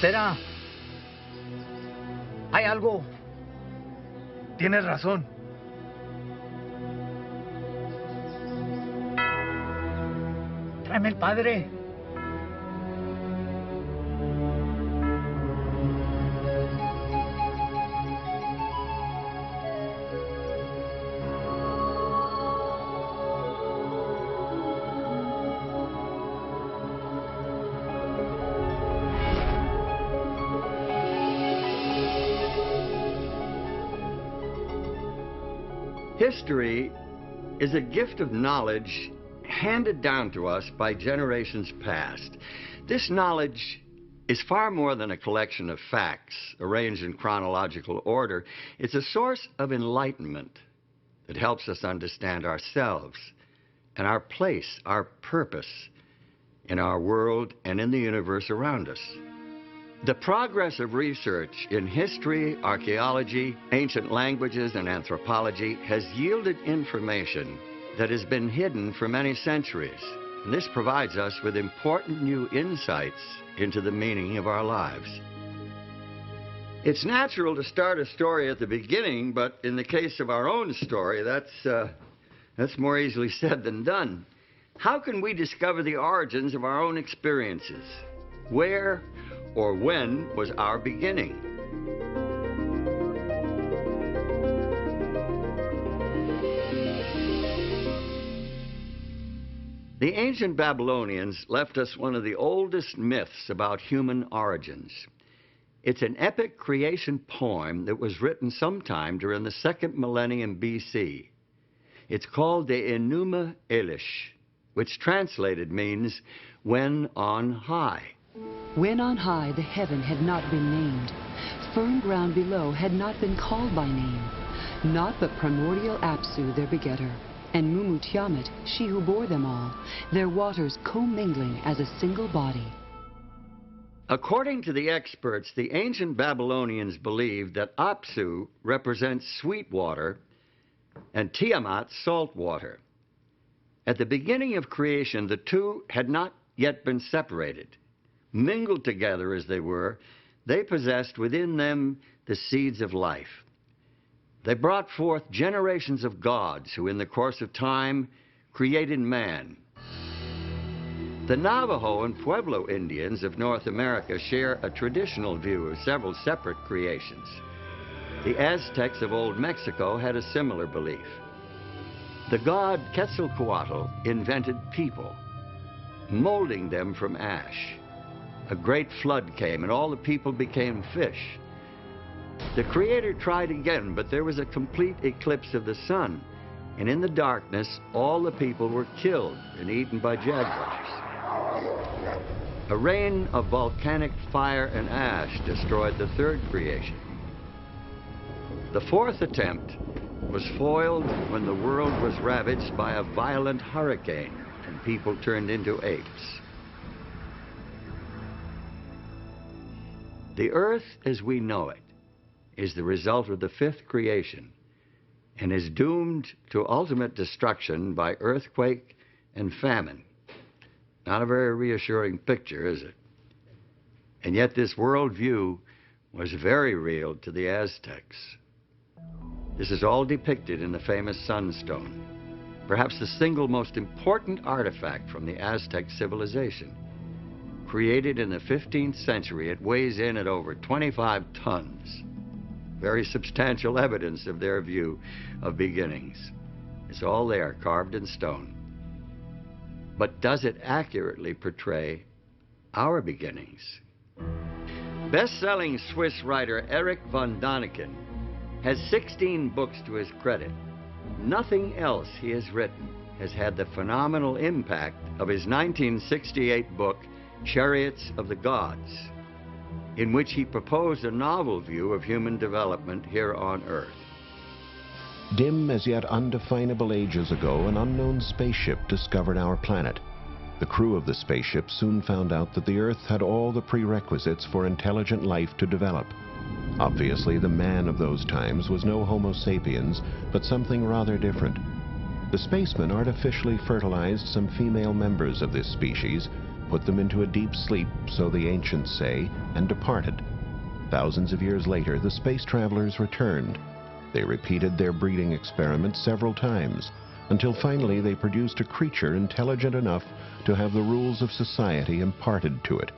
Espera. Hay algo. Tienes razón. Tráeme el padre. History is a gift of knowledge handed down to us by generations past. This knowledge is far more than a collection of facts arranged in chronological order. It's a source of enlightenment that helps us understand ourselves and our place, our purpose in our world and in the universe around us. The progress of research in history, archaeology, ancient languages, and anthropology has yielded information that has been hidden for many centuries. And this provides us with important new insights into the meaning of our lives. It's natural to start a story at the beginning, but in the case of our own story, that's more easily said than done. How can we discover the origins of our own experiences? Where or when was our beginning? The ancient Babylonians left us one of the oldest myths about human origins. It's an epic creation poem that was written sometime during the 2nd millennium BC. It's called the Enuma Elish, which translated means when on high. When on high the heaven had not been named, firm ground below had not been called by name, not but primordial Apsu their begetter, and Mumu Tiamat, she who bore them all, their waters commingling as a single body. According to the experts, the ancient Babylonians believed that Apsu represents sweet water and Tiamat salt water. At the beginning of creation, the two had not yet been separated. Mingled together as they were, they possessed within them the seeds of life. They brought forth generations of gods who in the course of time created man. The Navajo and Pueblo Indians of North America share a traditional view of several separate creations. The Aztecs of Old Mexico had a similar belief. The god Quetzalcoatl invented people, molding them from ash. A great flood came, and all the people became fish. The Creator tried again, but there was a complete eclipse of the sun, and in the darkness, all the people were killed and eaten by jaguars. A rain of volcanic fire and ash destroyed the third creation. The fourth attempt was foiled when the world was ravaged by a violent hurricane, and people turned into apes. The earth as we know it is the result of the fifth creation and is doomed to ultimate destruction by earthquake and famine. Not a very reassuring picture, is it? And yet this worldview was very real to the Aztecs. This is all depicted in the famous sunstone, perhaps the single most important artifact from the Aztec civilization. Created in the 15th century, it weighs in at over 25 tons. Very substantial evidence of their view of beginnings. It's all there, carved in stone. But does it accurately portray our beginnings? Best-selling Swiss writer Erich von Däniken has 16 books to his credit. Nothing else he has written has had the phenomenal impact of his 1968 book, Chariots of the Gods, in which he proposed a novel view of human development here on Earth. Dim as yet undefinable ages ago, an unknown spaceship discovered our planet. The crew of the spaceship soon found out that the Earth had all the prerequisites for intelligent life to develop. Obviously, the man of those times was no Homo sapiens, but something rather different. The spacemen artificially fertilized some female members of this species, put them into a deep sleep, so the ancients say, and departed. Thousands of years later, the space travelers returned. They repeated their breeding experiments several times, until finally they produced a creature intelligent enough to have the rules of society imparted to it.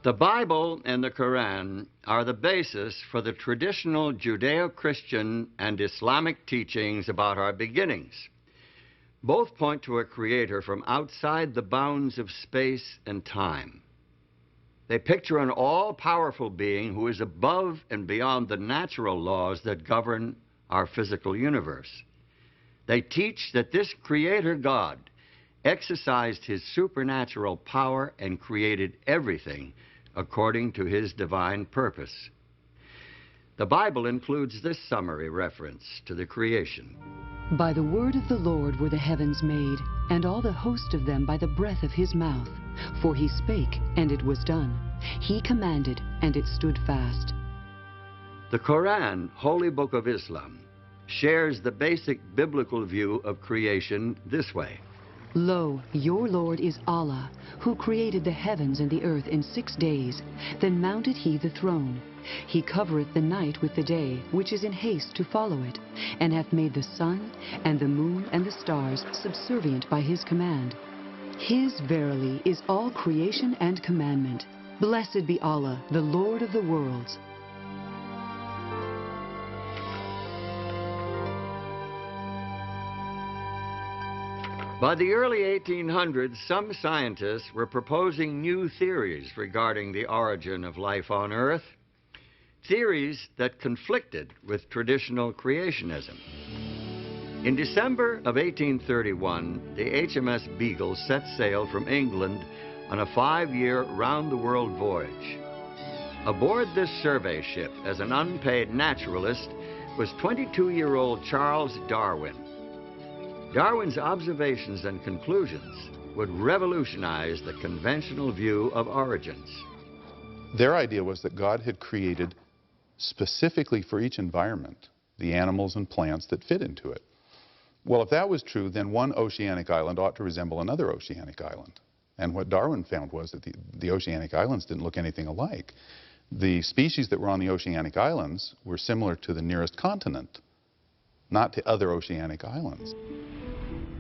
The Bible and the Quran are the basis for the traditional Judeo-Christian and Islamic teachings about our beginnings. Both point to a creator from outside the bounds of space and time. They picture an all-powerful being who is above and beyond the natural laws that govern our physical universe. They teach that this creator God exercised his supernatural power and created everything according to his divine purpose. The Bible includes this summary reference to the creation. By the word of the Lord were the heavens made, and all the host of them by the breath of his mouth. For he spake, and it was done. He commanded, and it stood fast. The Quran, Holy Book of Islam, shares the basic biblical view of creation this way. Lo, your Lord is Allah, who created the heavens and the earth in 6 days. Then mounted he the throne. He covereth the night with the day, which is in haste to follow it, and hath made the sun, and the moon, and the stars subservient by his command. His verily is all creation and commandment. Blessed be Allah, the Lord of the worlds. By the early 1800s, some scientists were proposing new theories regarding the origin of life on Earth, theories that conflicted with traditional creationism. In December of 1831, the HMS Beagle set sail from England on a 5-year round-the-world voyage. Aboard this survey ship as an unpaid naturalist was 22-year-old Charles Darwin. Darwin's observations and conclusions would revolutionize the conventional view of origins. Their idea was that God had created specifically for each environment the animals and plants that fit into it. Well, if that was true, then one oceanic island ought to resemble another oceanic island. And what Darwin found was that the oceanic islands didn't look anything alike. The species that were on the oceanic islands were similar to the nearest continent, not to other oceanic islands.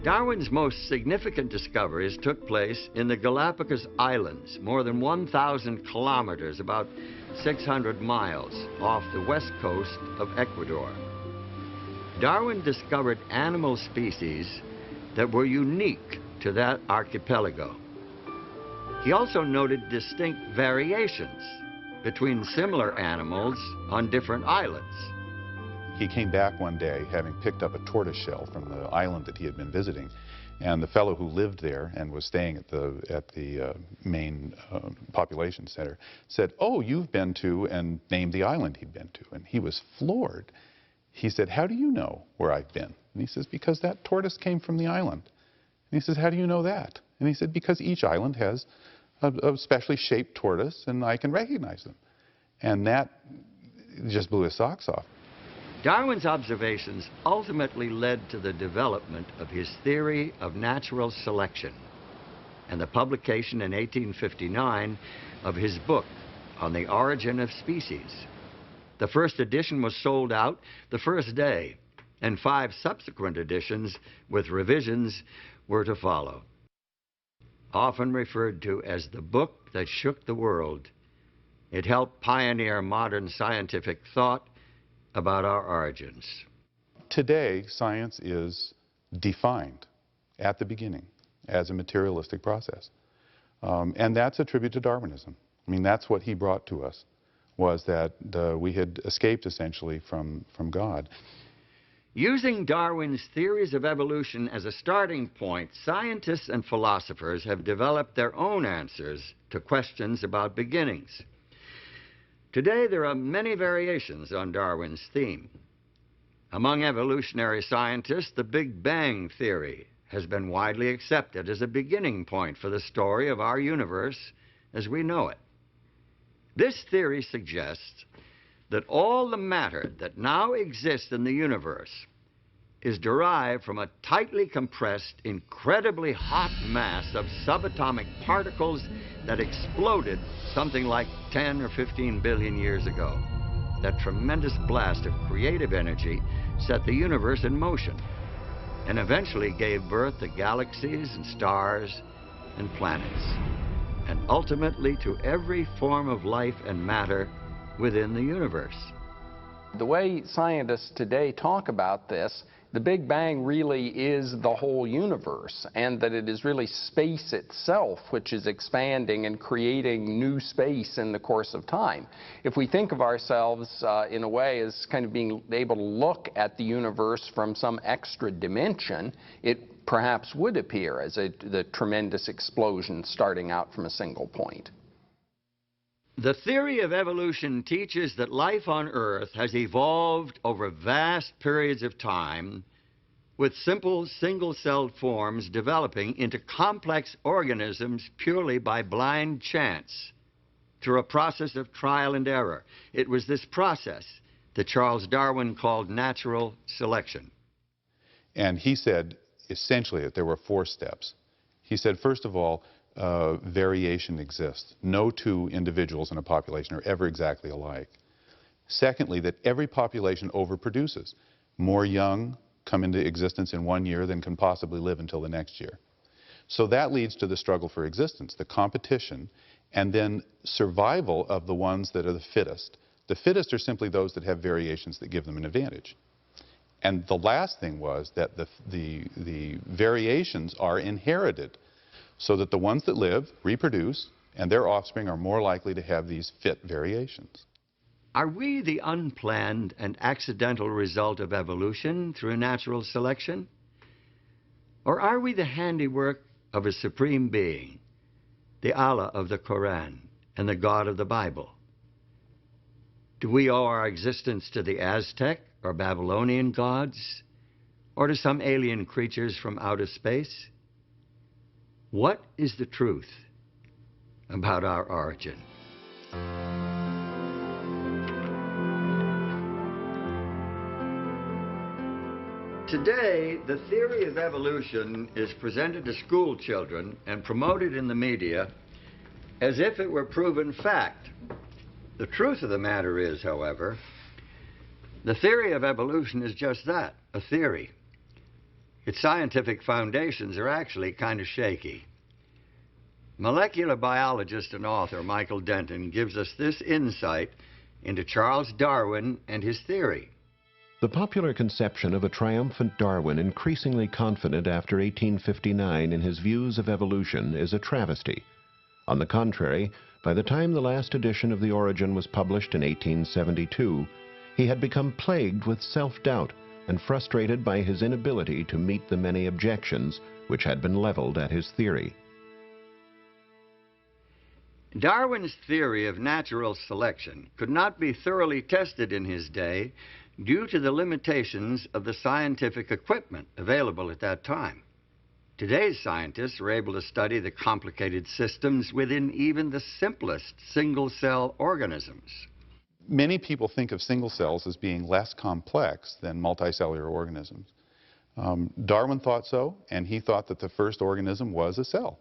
Darwin's most significant discoveries took place in the Galapagos Islands, more than 1,000 kilometers, about 600 miles off the west coast of Ecuador. Darwin discovered animal species that were unique to that archipelago. He also noted distinct variations between similar animals on different islands. He came back one day having picked up a tortoiseshell from the island that he had been visiting, and the fellow who lived there and was staying at the main population center said, "Oh, you've been to," and named the island he'd been to, and he was floored. He said, "How do you know where I've been?" And he says, "Because that tortoise came from the island." And he says, "How do you know that?" And he said, "Because each island has a specially shaped tortoise, and I can recognize them." And that just blew his socks off. Darwin's observations ultimately led to the development of his theory of natural selection and the publication in 1859 of his book on the origin of species. The first edition was sold out the first day, and 5 subsequent editions with revisions were to follow. Often referred to as the book that shook the world, it helped pioneer modern scientific thought about our origins. Today, science is defined at the beginning as a materialistic process. And that's a tribute to Darwinism. I mean, that's what he brought to us, was that we had escaped essentially from God. Using Darwin's theories of evolution as a starting point, scientists and philosophers have developed their own answers to questions about beginnings. Today, there are many variations on Darwin's theme. Among evolutionary scientists, the Big Bang theory has been widely accepted as a beginning point for the story of our universe as we know it. This theory suggests that all the matter that now exists in the universe is derived from a tightly compressed, incredibly hot mass of subatomic particles that exploded something like 10 or 15 billion years ago. That tremendous blast of creative energy set the universe in motion and eventually gave birth to galaxies and stars and planets, and ultimately to every form of life and matter within the universe. The way scientists today talk about this, the Big Bang really is the whole universe, and that it is really space itself which is expanding and creating new space in the course of time. If we think of ourselves in a way as kind of being able to look at the universe from some extra dimension, it perhaps would appear as the tremendous explosion starting out from a single point. The theory of evolution teaches that life on Earth has evolved over vast periods of time, with simple single-celled forms developing into complex organisms purely by blind chance, through a process of trial and error. It was this process that Charles Darwin called natural selection. And he said, essentially, that there were 4 steps. He said, first of all, variation exists. No 2 individuals in a population are ever exactly alike. Secondly, that every population overproduces. More young come into existence in 1 year than can possibly live until the next year. So that leads to the struggle for existence, the competition, and then survival of the ones that are the fittest. The fittest are simply those that have variations that give them an advantage. And the last thing was that the variations are inherited, so that the ones that live reproduce, and their offspring are more likely to have these fit variations. Are we the unplanned and accidental result of evolution through natural selection? Or are we the handiwork of a supreme being, the Allah of the Quran and the God of the Bible? Do we owe our existence to the Aztec or Babylonian gods, or to some alien creatures from outer space? What is the truth about our origin? Today, the theory of evolution is presented to school children and promoted in the media as if it were proven fact. The truth of the matter is, however, the theory of evolution is just that, a theory. Its scientific foundations are actually kind of shaky. Molecular biologist and author Michael Denton gives us this insight into Charles Darwin and his theory. The popular conception of a triumphant Darwin increasingly confident after 1859 in his views of evolution is a travesty. On the contrary, by the time the last edition of The Origin was published in 1872, he had become plagued with self-doubt and frustrated by his inability to meet the many objections which had been leveled at his theory. Darwin's theory of natural selection could not be thoroughly tested in his day due to the limitations of the scientific equipment available at that time. Today's scientists are able to study the complicated systems within even the simplest single-cell organisms. Many people think of single cells as being less complex than multicellular organisms. Darwin thought so, and he thought that the first organism was a cell.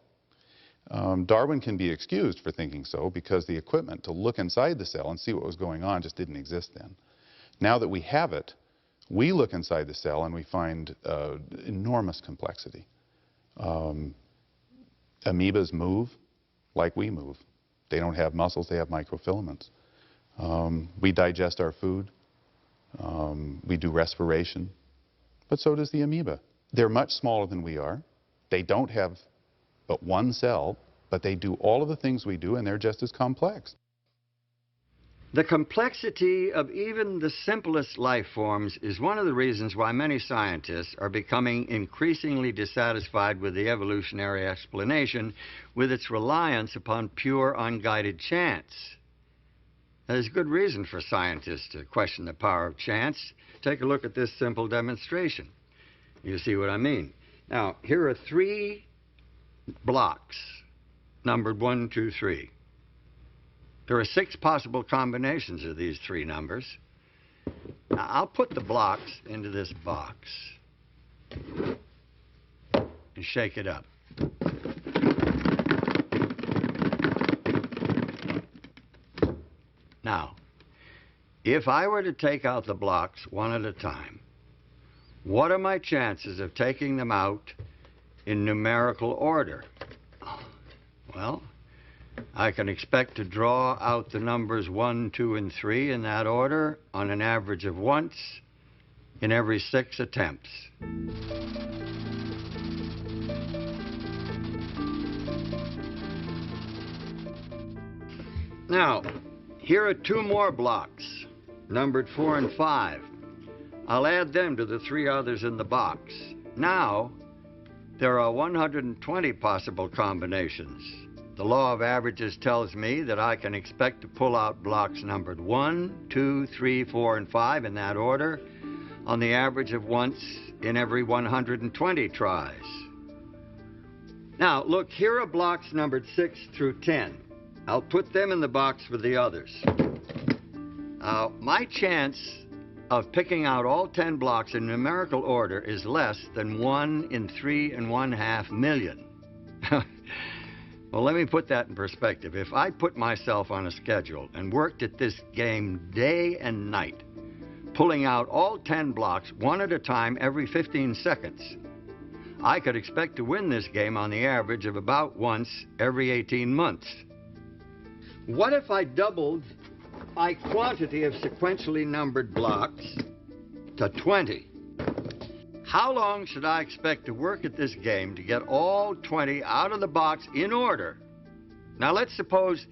Darwin can be excused for thinking so because the equipment to look inside the cell and see what was going on just didn't exist then. Now that we have it, we look inside the cell and we find enormous complexity. Amoebas move like we move. They don't have muscles, they have microfilaments. We digest our food. We do respiration. But so does the amoeba. They're much smaller than we are. They don't have but one cell, but they do all of the things we do, and they're just as complex. The complexity of even the simplest life forms is one of the reasons why many scientists are becoming increasingly dissatisfied with the evolutionary explanation, with its reliance upon pure, unguided chance. There's good reason for scientists to question the power of chance. Take a look at this simple demonstration. You see what I mean. Now, here are 3 blocks, numbered 1, 2, 3. There are 6 possible combinations of these 3 numbers. Now, I'll put the blocks into this box. and shake it up. Now, if I were to take out the blocks one at a time, what are my chances of taking them out in numerical order? Well, I can expect to draw out the numbers 1, 2, and 3 in that order on an average of once in every 6 attempts. Now, here are 2 more blocks, numbered 4 and 5. I'll add them to the 3 others in the box. Now, there are 120 possible combinations. The law of averages tells me that I can expect to pull out blocks numbered 1, 2, 3, 4, and 5 in that order on the average of once in every 120 tries. Now, look, here are blocks numbered 6 through 10. I'll put them in the box with the others. My chance of picking out all 10 blocks in numerical order is less than 1 in 3.5 million. Well, let me put that in perspective. If I put myself on a schedule and worked at this game day and night, pulling out all 10 blocks one at a time every 15 seconds, I could expect to win this game on the average of about once every 18 months. What if I doubled my quantity of sequentially numbered blocks to 20? How long should I expect to work at this game to get all 20 out of the box in order? Now, let's suppose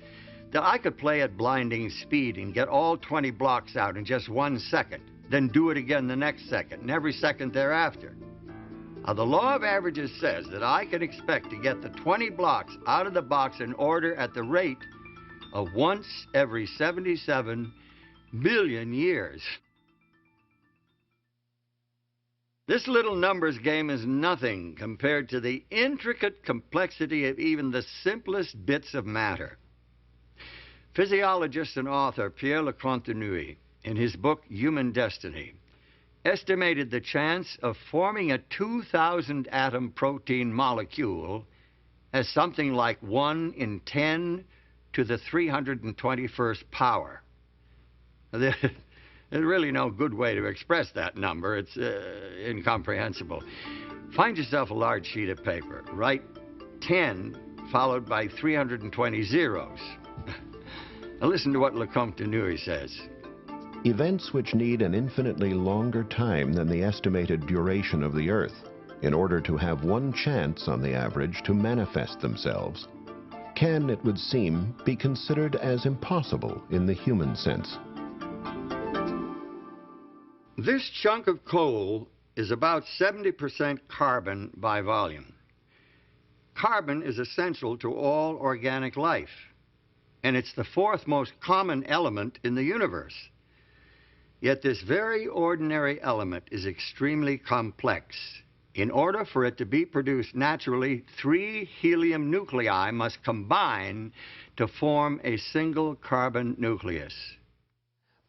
that I could play at blinding speed and get all 20 blocks out in just 1 second, then do it again the next second and every second thereafter. Now, the law of averages says that I can expect to get the 20 blocks out of the box in order at the rate of once every 77 billion years. This little numbers game is nothing compared to the intricate complexity of even the simplest bits of matter. Physiologist and author Pierre Lecontenue, in his book Human Destiny, estimated the chance of forming a 2,000 atom protein molecule as something like 1 in 10 to the 321st power. There's really no good way to express that number. It's incomprehensible. Find yourself a large sheet of paper. Write 10 followed by 320 zeros. Now listen to what Lecontenue says. Events which need an infinitely longer time than the estimated duration of the Earth in order to have one chance on the average to manifest themselves can, it would seem, be considered as impossible in the human sense. This chunk of coal is about 70% carbon by volume. Carbon is essential to all organic life, and it's the 4th most common element in the universe. Yet this very ordinary element is extremely complex. In order for it to be produced naturally, 3 helium nuclei must combine to form a single carbon nucleus.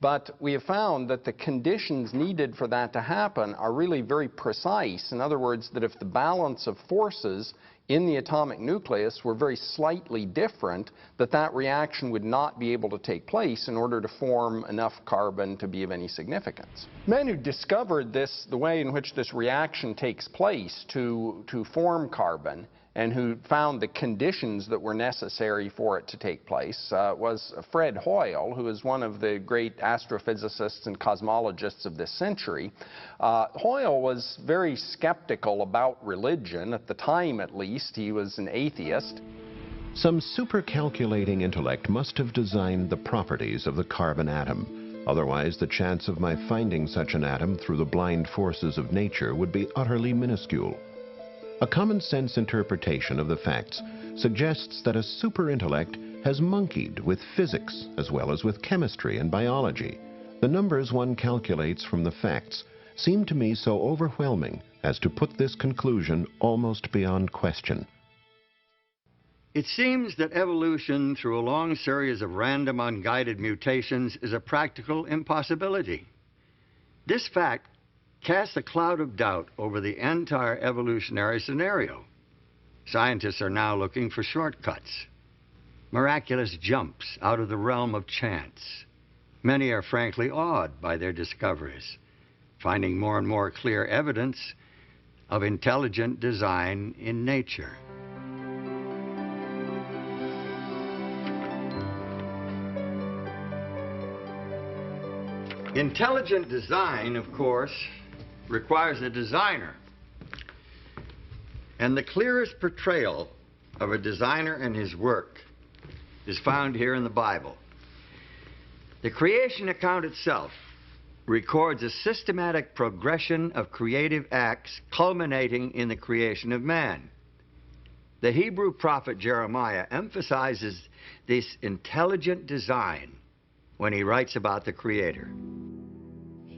But we have found that the conditions needed for that to happen are really very precise. In other words, that if the balance of forces in the atomic nucleus were very slightly different, that reaction would not be able to take place in order to form enough carbon to be of any significance. Men who discovered this, the way in which this reaction takes place to form carbon, and who found the conditions that were necessary for it to take place, was Fred Hoyle, who is one of the great astrophysicists and cosmologists of this century. Hoyle was very skeptical about religion. At the time, at least, he was an atheist. Some supercalculating intellect must have designed the properties of the carbon atom. Otherwise, the chance of my finding such an atom through the blind forces of nature would be utterly minuscule. A common-sense interpretation of the facts suggests that a superintellect has monkeyed with physics as well as with chemistry and biology. The numbers one calculates from the facts seem to me so overwhelming as to put this conclusion almost beyond question. It seems that evolution through a long series of random unguided mutations is a practical impossibility. This fact casts a cloud of doubt over the entire evolutionary scenario. Scientists are now looking for shortcuts, miraculous jumps out of the realm of chance. Many are frankly awed by their discoveries, finding more and more clear evidence of intelligent design in nature. Intelligent design, of course, requires a designer. And the clearest portrayal of a designer and his work is found here in the Bible. The creation account itself records a systematic progression of creative acts culminating in the creation of man. The Hebrew prophet Jeremiah emphasizes this intelligent design when he writes about the Creator.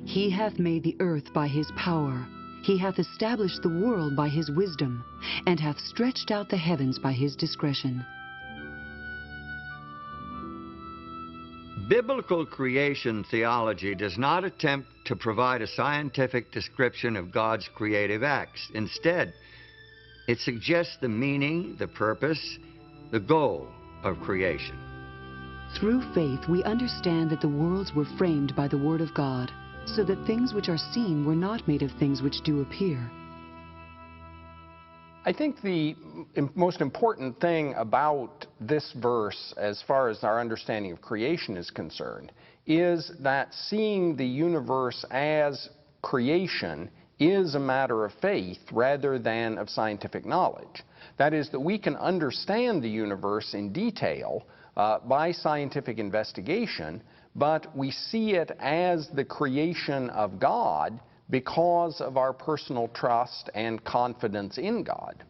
He hath made the earth by his power. He hath established the world by his wisdom, and hath stretched out the heavens by his discretion. Biblical creation theology does not attempt to provide a scientific description of God's creative acts. Instead, it suggests the meaning, the purpose, the goal of creation. Through faith, we understand that the worlds were framed by the Word of God, so that things which are seen were not made of things which do appear. I think the most important thing about this verse, as far as our understanding of creation is concerned, is that seeing the universe as creation is a matter of faith rather than of scientific knowledge. That is, that we can understand the universe in detail by scientific investigation, but we see it as the creation of God because of our personal trust and confidence in God.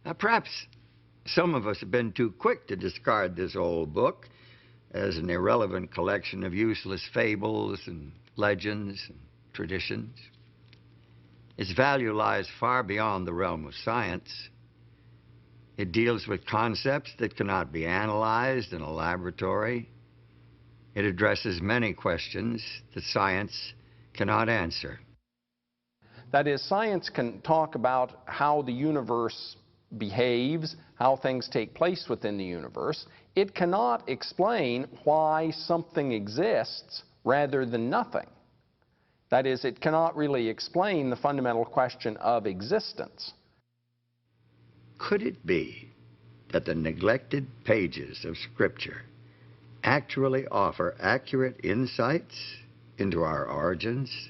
Now, perhaps some of us have been too quick to discard this old book as an irrelevant collection of useless fables and legends and traditions. Its value lies far beyond the realm of science. It deals with concepts that cannot be analyzed in a laboratory. It addresses many questions that science cannot answer. That is, science can talk about how the universe behaves, how things take place within the universe. It cannot explain why something exists rather than nothing. That is, it cannot really explain the fundamental question of existence. Could it be that the neglected pages of Scripture actually offer accurate insights into our origins?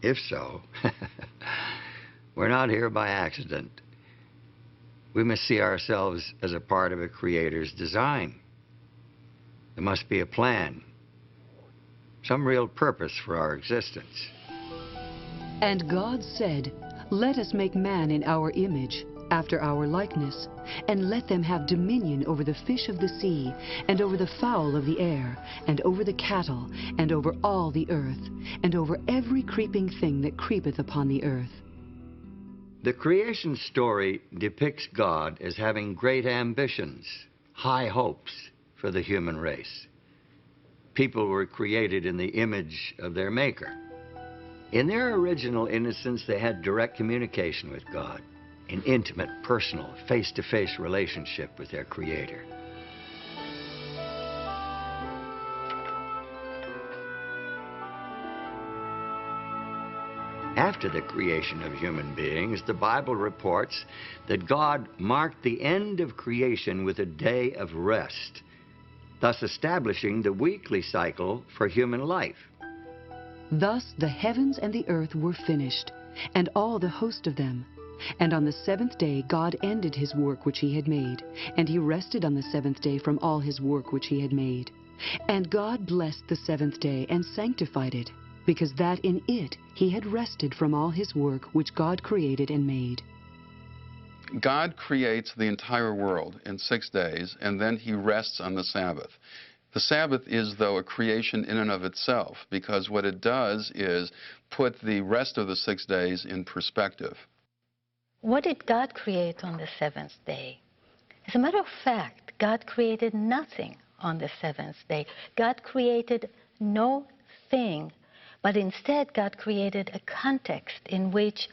If so, we're not here by accident. We must see ourselves as a part of a Creator's design. There must be a plan, some real purpose for our existence. And God said, Let us make man in our image, after our likeness, and let them have dominion over the fish of the sea, and over the fowl of the air, and over the cattle, and over all the earth, and over every creeping thing that creepeth upon the earth. The creation story depicts God as having great ambitions, high hopes for the human race. People were created in the image of their Maker. In their original innocence, they had direct communication with God, an intimate, personal, face-to-face relationship with their Creator. After the creation of human beings, the Bible reports that God marked the end of creation with a day of rest, thus establishing the weekly cycle for human life. Thus the heavens and the earth were finished, and all the host of them. And on the seventh day God ended his work which he had made, and he rested on the seventh day from all his work which he had made. And God blessed the seventh day and sanctified it, because that in it he had rested from all his work which God created and made. God creates the entire world in 6 days, and then he rests on the Sabbath. The Sabbath is, though, a creation in and of itself, because what it does is put the rest of the 6 days in perspective. What did God create on the seventh day? As a matter of fact, God created nothing on the seventh day. God created no thing But instead, God created a context in which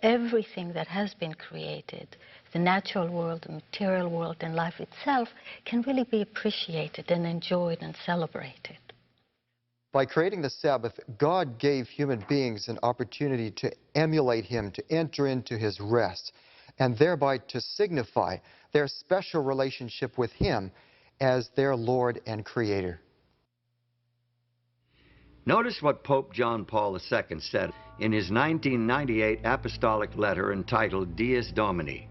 everything that has been created, the natural world, the material world, and life itself, can really be appreciated and enjoyed and celebrated. By creating the Sabbath, God gave human beings an opportunity to emulate Him, to enter into His rest, and thereby to signify their special relationship with Him as their Lord and Creator. Notice what Pope John Paul II said in his 1998 apostolic letter entitled Dies Domini.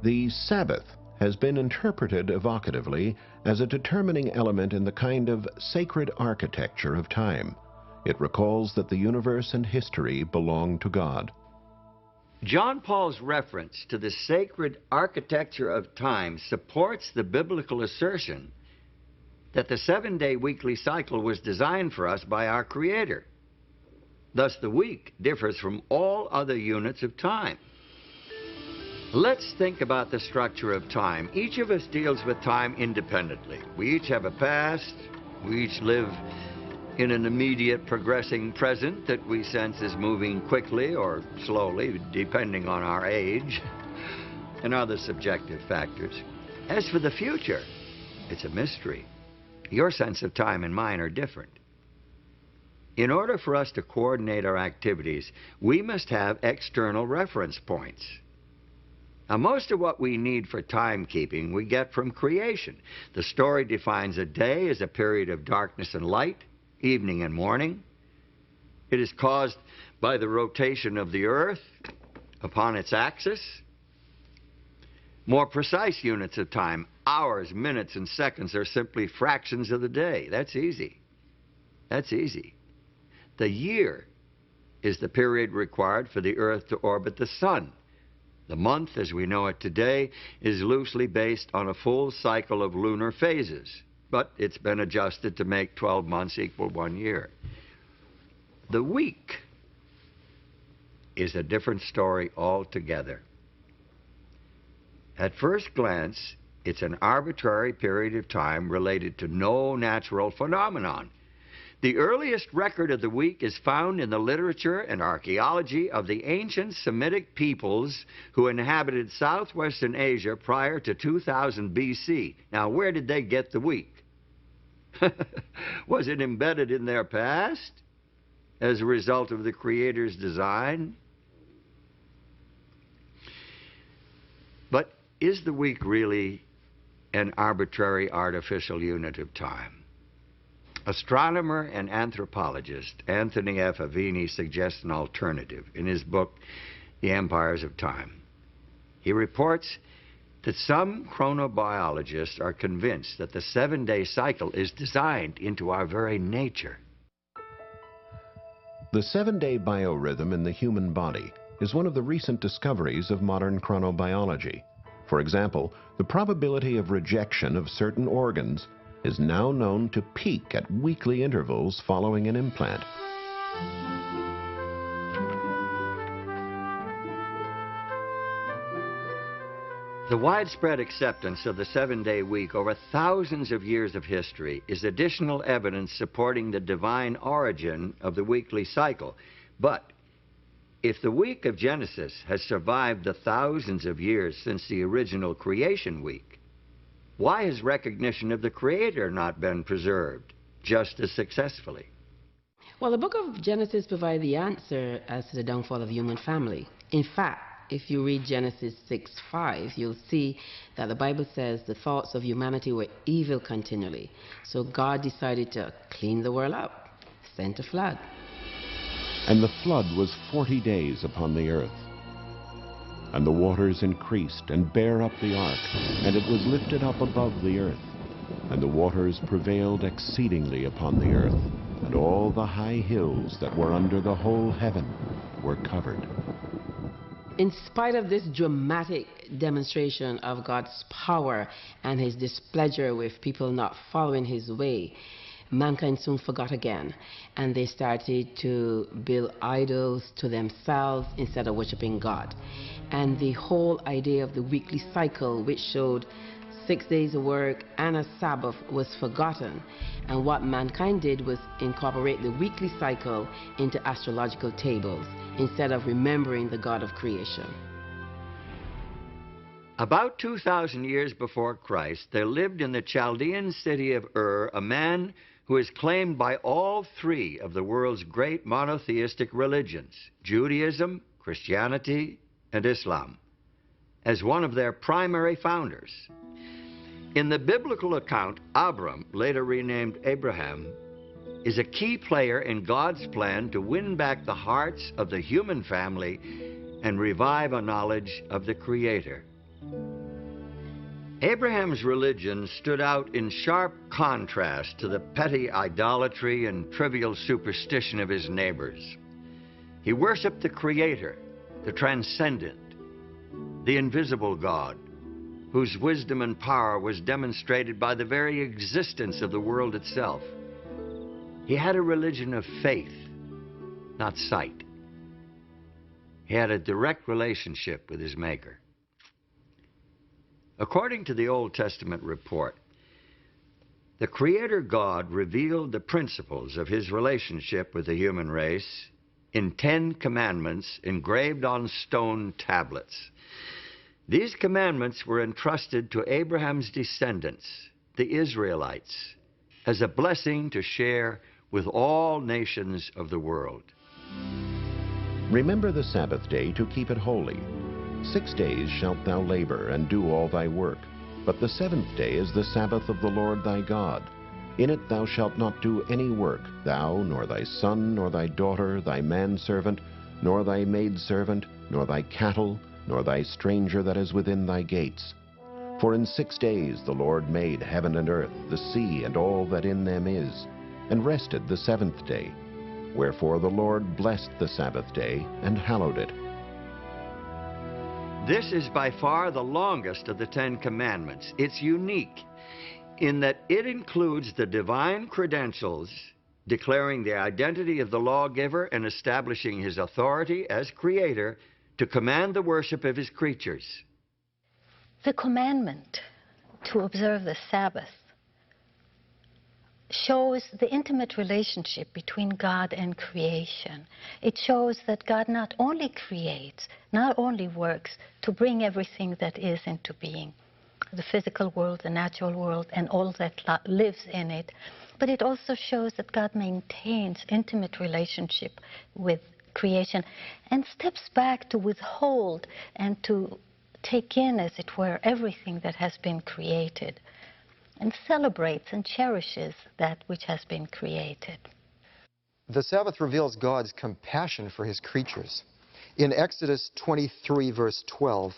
The Sabbath has been interpreted evocatively as a determining element in the kind of sacred architecture of time. It recalls that the universe and history belong to God. John Paul's reference to the sacred architecture of time supports the biblical assertion that the 7-day weekly cycle was designed for us by our Creator. Thus, the week differs from all other units of time. Let's think about the structure of time. Each of us deals with time independently. We each have a past. We each live in an immediate progressing present that we sense is moving quickly or slowly, depending on our age and other subjective factors. As for the future, it's a mystery. Your sense of time and mine are different. In order for us to coordinate our activities, we must have external reference points. Now, most of what we need for timekeeping we get from creation. The story defines a day as a period of darkness and light, evening and morning. It is caused by the rotation of the earth upon its axis. More precise units of time, hours, minutes, and seconds, are simply fractions of the day. That's easy. That's easy. The year is the period required for the earth to orbit the sun. The month, as we know it today, is loosely based on a full cycle of lunar phases, but it's been adjusted to make 12 months equal 1 year. The week is a different story altogether. At first glance, it's an arbitrary period of time related to no natural phenomenon. The earliest record of the week is found in the literature and archaeology of the ancient Semitic peoples who inhabited southwestern Asia prior to 2000 BC. Now, where did they get the week? Was it embedded in their past as a result of the Creator's design? But is the week really an arbitrary artificial unit of time? Astronomer and anthropologist Anthony F. Avini suggests an alternative in his book, The Empires of Time. He reports that some chronobiologists are convinced that the 7-day cycle is designed into our very nature. The 7-day biorhythm in the human body is one of the recent discoveries of modern chronobiology. For example, the probability of rejection of certain organs is now known to peak at weekly intervals following an implant. The widespread acceptance of the 7-day week over thousands of years of history is additional evidence supporting the divine origin of the weekly cycle. But if the week of Genesis has survived the thousands of years since the original creation week, why has recognition of the Creator not been preserved just as successfully? Well, the book of Genesis provides the answer as to the downfall of the human family. In fact, if you read Genesis 6:5, you'll see that the Bible says the thoughts of humanity were evil continually. So God decided to clean the world up, sent a flood. And the flood was 40 days upon the earth. And the waters increased and bare up the ark, and it was lifted up above the earth. And the waters prevailed exceedingly upon the earth, and all the high hills that were under the whole heaven were covered. In spite of this dramatic demonstration of God's power and his displeasure with people not following his way, mankind soon forgot again, and they started to build idols to themselves instead of worshiping God. And the whole idea of the weekly cycle, which showed 6 days of work and a Sabbath was forgotten, and what mankind did was incorporate the weekly cycle into astrological tables instead of remembering the God of creation. About 2,000 years before Christ, there lived in the Chaldean city of Ur a man who is claimed by all three of the world's great monotheistic religions, Judaism, Christianity, and Islam, as one of their primary founders. In the biblical account, Abram, later renamed Abraham, is a key player in God's plan to win back the hearts of the human family and revive a knowledge of the Creator. Abraham's religion stood out in sharp contrast to the petty idolatry and trivial superstition of his neighbors. He worshiped the Creator, the transcendent, the invisible God, whose wisdom and power was demonstrated by the very existence of the world itself. He had a religion of faith, not sight. He had a direct relationship with his Maker. According to the Old Testament report, the Creator God revealed the principles of his relationship with the human race in 10 commandments engraved on stone tablets. These commandments were entrusted to Abraham's descendants, the Israelites, as a blessing to share with all nations of the world. Remember the Sabbath day to keep it holy. 6 days shalt thou labor and do all thy work, but the 7th day is the Sabbath of the Lord thy God. In it thou shalt not do any work, thou, nor thy son, nor thy daughter, thy manservant, nor thy maidservant, nor thy cattle, nor thy stranger that is within thy gates. For in 6 days the Lord made heaven and earth, the sea, and all that in them is, and rested the 7th day. Wherefore the Lord blessed the Sabbath day, and hallowed it. This is by far the longest of the 10 Commandments. It's unique in that it includes the divine credentials declaring the identity of the lawgiver and establishing his authority as creator to command the worship of his creatures. The commandment to observe the Sabbath shows the intimate relationship between God and creation. It shows that God not only creates, not only works to bring everything that is into being, the physical world, the natural world, and all that lives in it, but it also shows that God maintains intimate relationship with creation and steps back to withhold and to take in, as it were, everything that has been created, and celebrates and cherishes that which has been created. The Sabbath reveals God's compassion for his creatures. In Exodus 23, verse 12,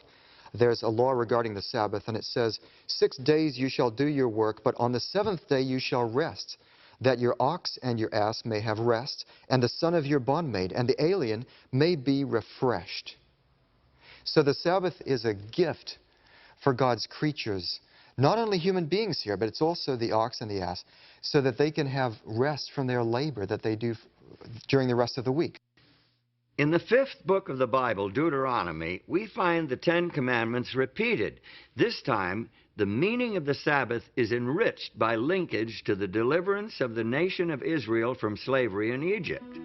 there's a law regarding the Sabbath, and it says, 6 days you shall do your work, but on the 7th day you shall rest, that your ox and your ass may have rest, and the son of your bondmaid and the alien may be refreshed. So the Sabbath is a gift for God's creatures, not only human beings here, but it's also the ox and the ass, so that they can have rest from their labor that they do during the rest of the week. In the 5th book of the Bible, Deuteronomy, we find the 10 Commandments repeated. This time, the meaning of the Sabbath is enriched by linkage to the deliverance of the nation of Israel from slavery in Egypt.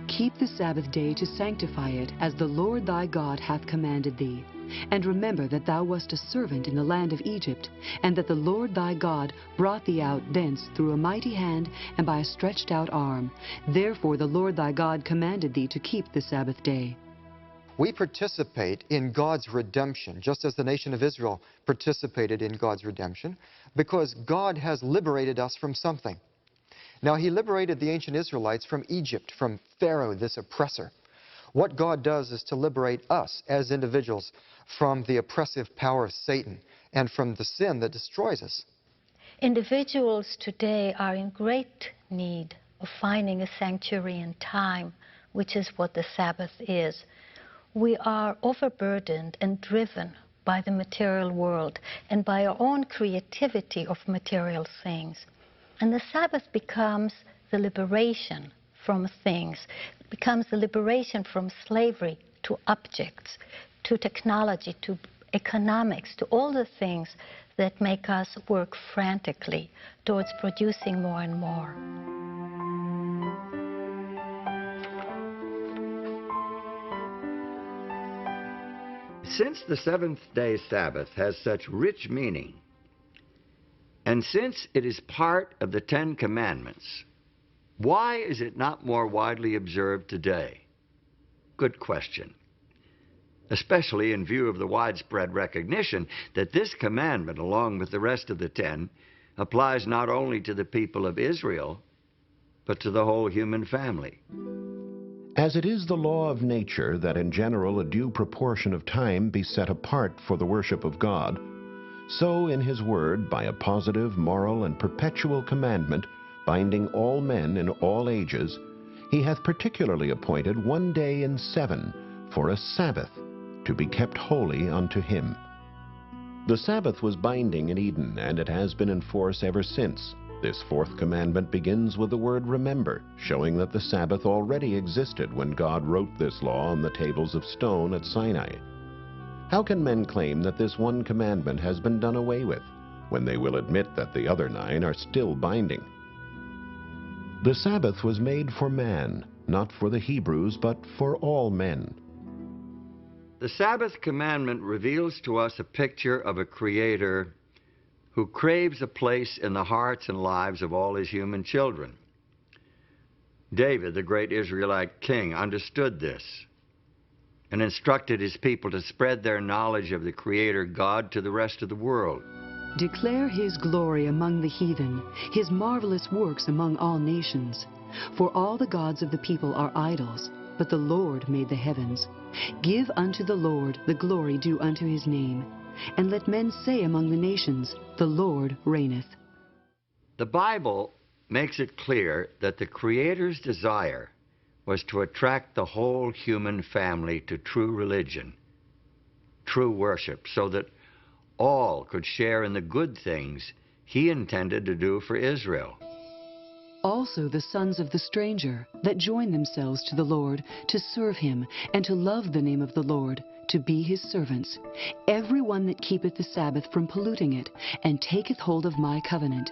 Keep the Sabbath day to sanctify it, as the Lord thy God hath commanded thee. And remember that thou wast a servant in the land of Egypt, and that the Lord thy God brought thee out thence through a mighty hand and by a stretched out arm. Therefore the Lord thy God commanded thee to keep the Sabbath day. We participate in God's redemption, just as the nation of Israel participated in God's redemption, because God has liberated us from something. Now, he liberated the ancient Israelites from Egypt, from Pharaoh, this oppressor. What God does is to liberate us as individuals from the oppressive power of Satan and from the sin that destroys us. Individuals today are in great need of finding a sanctuary in time, which is what the Sabbath is. We are overburdened and driven by the material world and by our own creativity of material things. And the Sabbath becomes the liberation from things, becomes the liberation from slavery to objects, to technology, to economics, to all the things that make us work frantically towards producing more and more. Since the seventh-day Sabbath has such rich meaning, and since it is part of the Ten Commandments, why is it not more widely observed today? Good question. Especially in view of the widespread recognition that this commandment, along with the rest of the 10, applies not only to the people of Israel, but to the whole human family. As it is the law of nature that in general a due proportion of time be set apart for the worship of God, so in his word, by a positive, moral, and perpetual commandment, binding all men in all ages, he hath particularly appointed one day in 7 for a Sabbath, to be kept holy unto him. The Sabbath was binding in Eden, and it has been in force ever since. This fourth commandment begins with the word remember, showing that the Sabbath already existed when God wrote this law on the tables of stone at Sinai. How can men claim that this one commandment has been done away with, when they will admit that the other 9 are still binding? The Sabbath was made for man, not for the Hebrews, but for all men. The Sabbath commandment reveals to us a picture of a Creator who craves a place in the hearts and lives of all his human children. David, the great Israelite king, understood this and instructed his people to spread their knowledge of the Creator God to the rest of the world. Declare his glory among the heathen, his marvelous works among all nations. For all the gods of the people are idols, but the Lord made the heavens. Give unto the Lord the glory due unto his name. And let men say among the nations, the Lord reigneth. The Bible makes it clear that the Creator's desire was to attract the whole human family to true religion, true worship, so that all could share in the good things he intended to do for Israel. Also the sons of the stranger that join themselves to the Lord, to serve him, and to love the name of the Lord, to be his servants. Every one that keepeth the Sabbath from polluting it, and taketh hold of my covenant,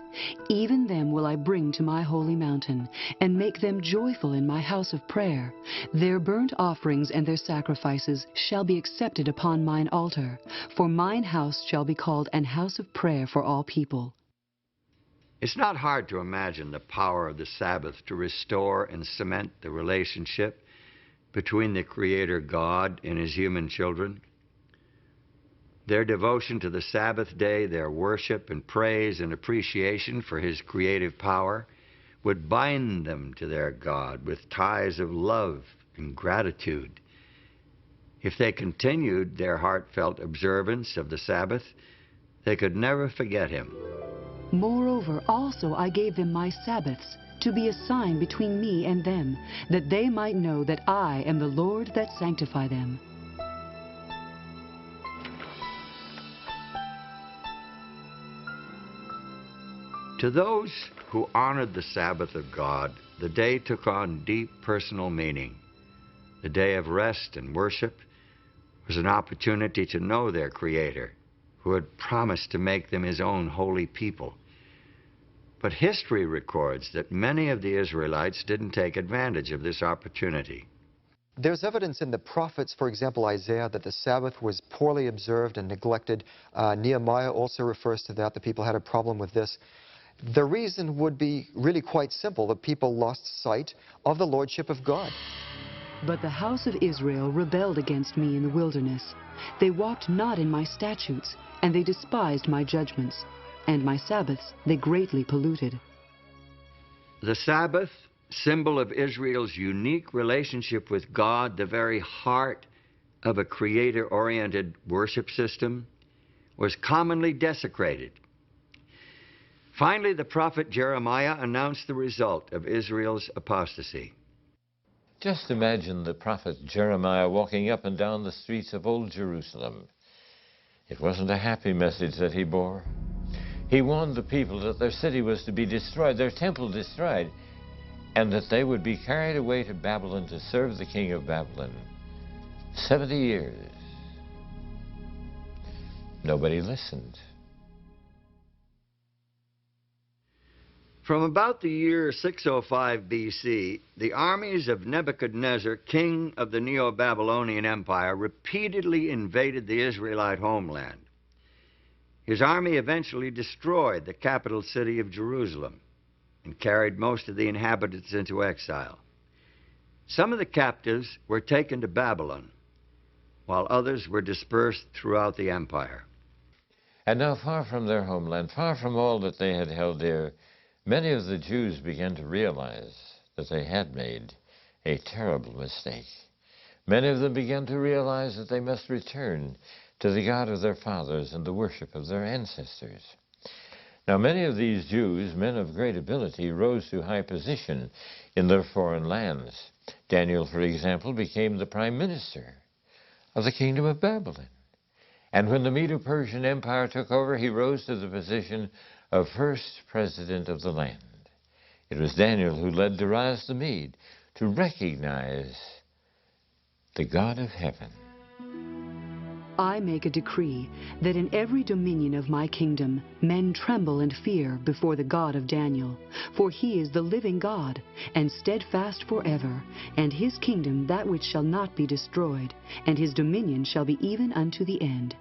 even them will I bring to my holy mountain, and make them joyful in my house of prayer. Their burnt offerings and their sacrifices shall be accepted upon mine altar, for mine house shall be called an house of prayer for all people. It's not hard to imagine the power of the Sabbath to restore and cement the relationship between the Creator God and his human children. Their devotion to the Sabbath day, their worship and praise and appreciation for his creative power, would bind them to their God with ties of love and gratitude. If they continued their heartfelt observance of the Sabbath, they could never forget him. Moreover, also I gave them my Sabbaths, to be a sign between me and them, that they might know that I am the Lord that sanctify them. To those who honored the Sabbath of God, the day took on deep personal meaning. The day of rest and worship was an opportunity to know their Creator, who had promised to make them his own holy people. But history records that many of the Israelites didn't take advantage of this opportunity. There's evidence in the prophets, for example, Isaiah, that the Sabbath was poorly observed and neglected. Nehemiah also refers to that. The people had a problem with this. The reason would be really quite simple. The people lost sight of the lordship of God. But the house of Israel rebelled against me in the wilderness. They walked not in my statutes, and they despised my judgments. And my Sabbaths they greatly polluted. The Sabbath, symbol of Israel's unique relationship with God, the very heart of a Creator-oriented worship system, was commonly desecrated. Finally, the prophet Jeremiah announced the result of Israel's apostasy. Just imagine the prophet Jeremiah walking up and down the streets of Old Jerusalem. It wasn't a happy message that he bore. He warned the people that their city was to be destroyed, their temple destroyed, and that they would be carried away to Babylon to serve the king of Babylon. 70 years. Nobody listened. From about the year 605 BC, the armies of Nebuchadnezzar, king of the Neo-Babylonian Empire, repeatedly invaded the Israelite homeland. His army eventually destroyed the capital city of Jerusalem and carried most of the inhabitants into exile. Some of the captives were taken to Babylon, while others were dispersed throughout the empire. And now, far from their homeland, far from all that they had held dear, many of the Jews began to realize that they had made a terrible mistake. Many of them began to realize that they must return to the God of their fathers and the worship of their ancestors. Now, many of these Jews, men of great ability, rose to high position in their foreign lands. Daniel, for example, became the prime minister of the kingdom of Babylon. And when the Medo-Persian Empire took over, he rose to the position of first president of the land. It was Daniel who led Darius the Mede to recognize the God of heaven. I make a decree that in every dominion of my kingdom men tremble and fear before the God of Daniel, for he is the living God, and steadfast forever, and his kingdom that which shall not be destroyed, and his dominion shall be even unto the end.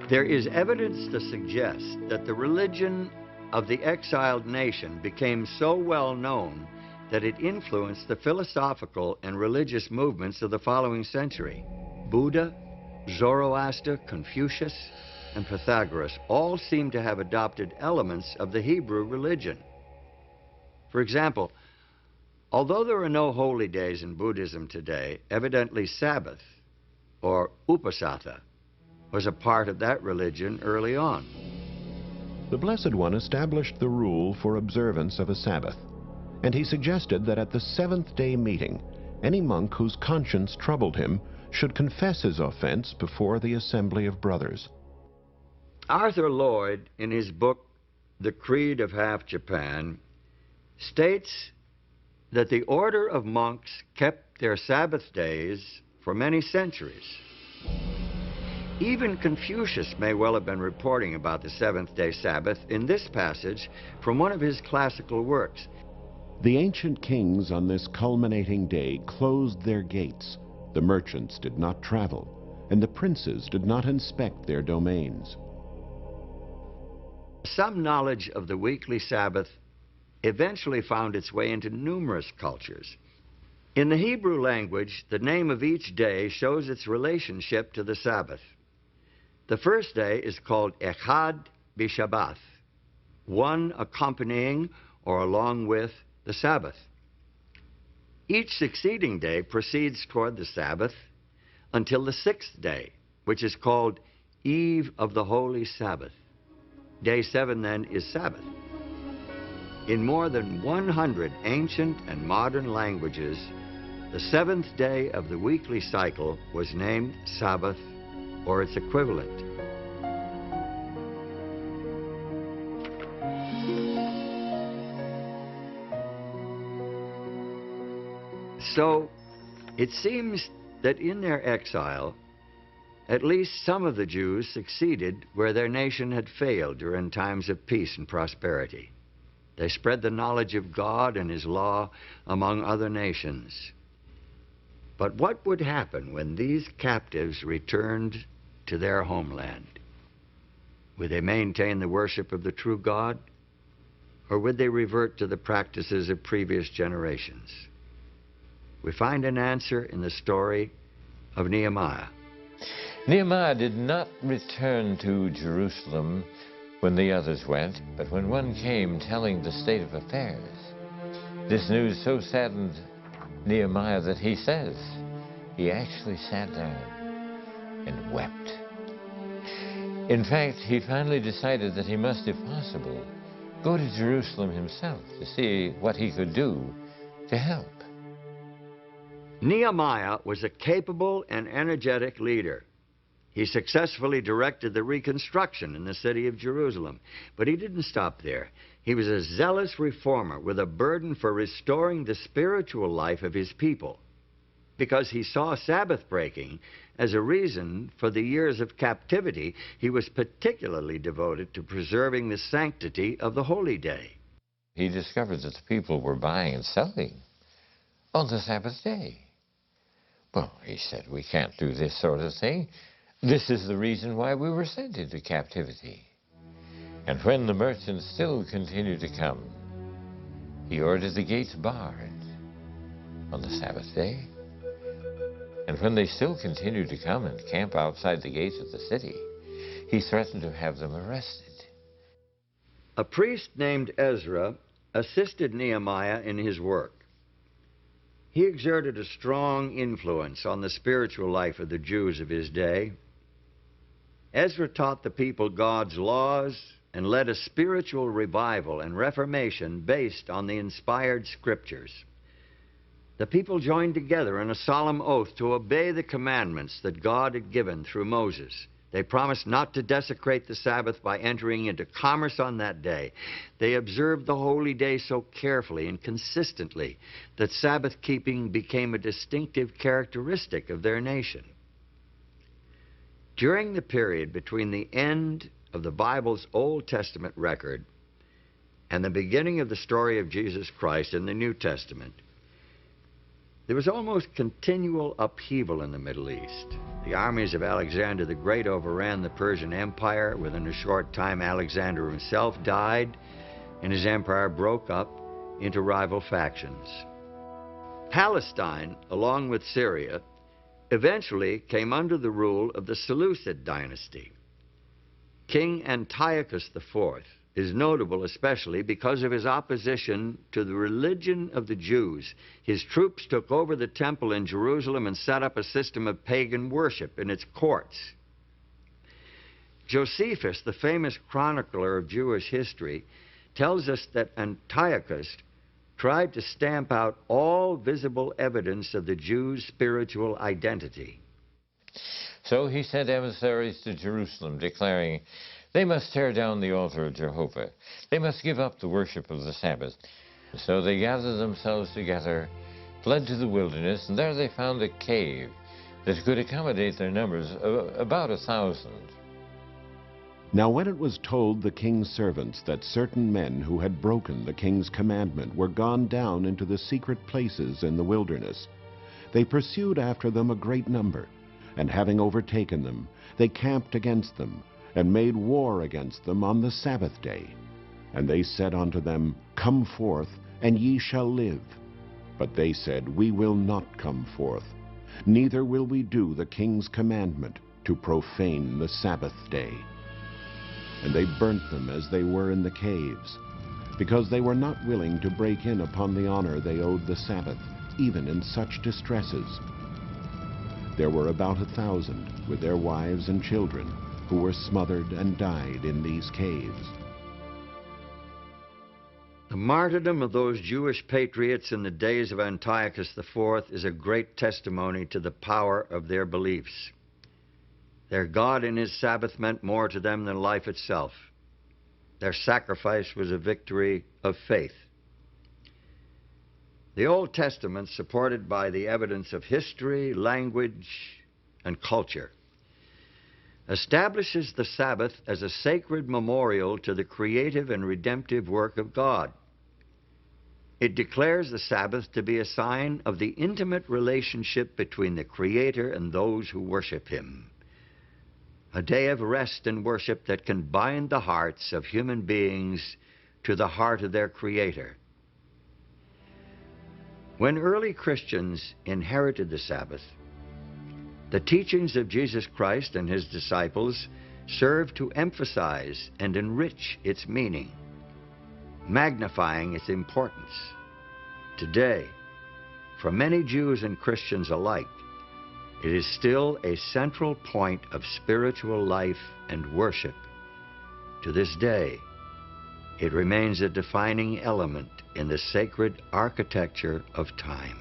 There is evidence to suggest that the religion of the exiled nation became so well known that it influenced the philosophical and religious movements of the following century. Buddha, Zoroaster, Confucius, and Pythagoras all seem to have adopted elements of the Hebrew religion. For example, although there are no holy days in Buddhism today, evidently Sabbath, or Upasatha, was a part of that religion early on. The Blessed One established the rule for observance of a Sabbath, and he suggested that at the seventh-day meeting, any monk whose conscience troubled him should confess his offense before the assembly of brothers. Arthur Lloyd, in his book, The Creed of Half Japan, states that the order of monks kept their Sabbath days for many centuries. Even Confucius may well have been reporting about the seventh-day Sabbath in this passage from one of his classical works. The ancient kings on this culminating day closed their gates. The merchants did not travel, and the princes did not inspect their domains. Some knowledge of the weekly Sabbath eventually found its way into numerous cultures. In the Hebrew language, the name of each day shows its relationship to the Sabbath. The first day is called Echad B'Shabbath, one accompanying or along with the Sabbath. Each succeeding day proceeds toward the Sabbath until the sixth day, which is called Eve of the Holy Sabbath. Day 7 then is Sabbath. In more than 100 ancient and modern languages, the seventh day of the weekly cycle was named Sabbath or its equivalent. So, it seems that in their exile, at least some of the Jews succeeded where their nation had failed during times of peace and prosperity. They spread the knowledge of God and His law among other nations. But what would happen when these captives returned to their homeland? Would they maintain the worship of the true God, or would they revert to the practices of previous generations? We find an answer in the story of Nehemiah. Nehemiah did not return to Jerusalem when the others went, but when one came telling the state of affairs. This news so saddened Nehemiah that he says he actually sat down and wept. In fact, he finally decided that he must, if possible, go to Jerusalem himself to see what he could do to help. Nehemiah was a capable and energetic leader. He successfully directed the reconstruction in the city of Jerusalem. But he didn't stop there. He was a zealous reformer with a burden for restoring the spiritual life of his people. because he saw Sabbath breaking as a reason for the years of captivity, he was particularly devoted to preserving the sanctity of the holy day. He discovered that the people were buying and selling on the Sabbath day. Well, he said, we can't do this sort of thing. This is the reason why we were sent into captivity. And when the merchants still continued to come, he ordered the gates barred on the Sabbath day. And when they still continued to come and camp outside the gates of the city, he threatened to have them arrested. A priest named Ezra assisted Nehemiah in his work. He exerted a strong influence on the spiritual life of the Jews of his day. Ezra taught the people God's laws and led a spiritual revival and reformation based on the inspired scriptures. The people joined together in a solemn oath to obey the commandments that God had given through Moses. They promised not to desecrate the Sabbath by entering into commerce on that day. They observed the holy day so carefully and consistently that Sabbath keeping became a distinctive characteristic of their nation. During the period between the end of the Bible's Old Testament record and the beginning of the story of Jesus Christ in the New Testament, there was almost continual upheaval in the Middle East. The armies of Alexander the Great overran the Persian Empire. Within a short time, Alexander himself died, and his empire broke up into rival factions. Palestine, along with Syria, eventually came under the rule of the Seleucid dynasty. King Antiochus IV is notable especially because of his opposition to the religion of the Jews. His troops took over the temple in Jerusalem and set up a system of pagan worship in its courts. Josephus, the famous chronicler of Jewish history, tells us that Antiochus tried to stamp out all visible evidence of the Jews' spiritual identity. So he sent emissaries to Jerusalem, declaring, they must tear down the altar of Jehovah. They must give up the worship of the Sabbath. So they gathered themselves together, fled to the wilderness, and there they found a cave that could accommodate their numbers, about 1,000. Now when it was told the king's servants that certain men who had broken the king's commandment were gone down into the secret places in the wilderness, they pursued after them a great number, and having overtaken them, they camped against them, and made war against them on the Sabbath day. And they said unto them, Come forth, and ye shall live. But they said, We will not come forth, neither will we do the king's commandment to profane the Sabbath day. And they burnt them as they were in the caves, because they were not willing to break in upon the honor they owed the Sabbath, even in such distresses. There were about 1,000, with their wives and children, who were smothered and died in these caves. The martyrdom of those Jewish patriots in the days of Antiochus IV is a great testimony to the power of their beliefs. Their God and his Sabbath meant more to them than life itself. Their sacrifice was a victory of faith. The Old Testament, supported by the evidence of history, language, and culture, establishes the Sabbath as a sacred memorial to the creative and redemptive work of God. It declares the Sabbath to be a sign of the intimate relationship between the Creator and those who worship him, a day of rest and worship that can bind the hearts of human beings to the heart of their Creator. When early Christians inherited the Sabbath, the teachings of Jesus Christ and his disciples served to emphasize and enrich its meaning, magnifying its importance. Today, for many Jews and Christians alike, it is still a central point of spiritual life and worship. To this day, it remains a defining element in the sacred architecture of time.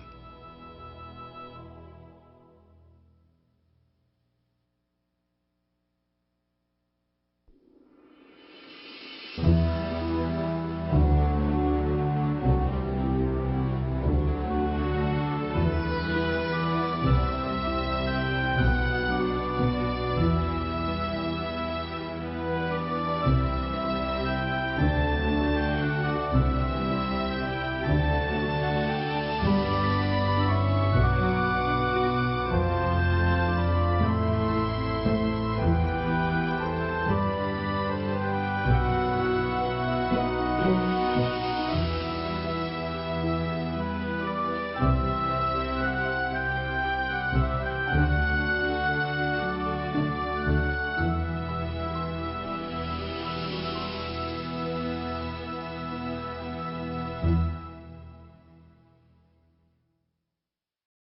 Amen.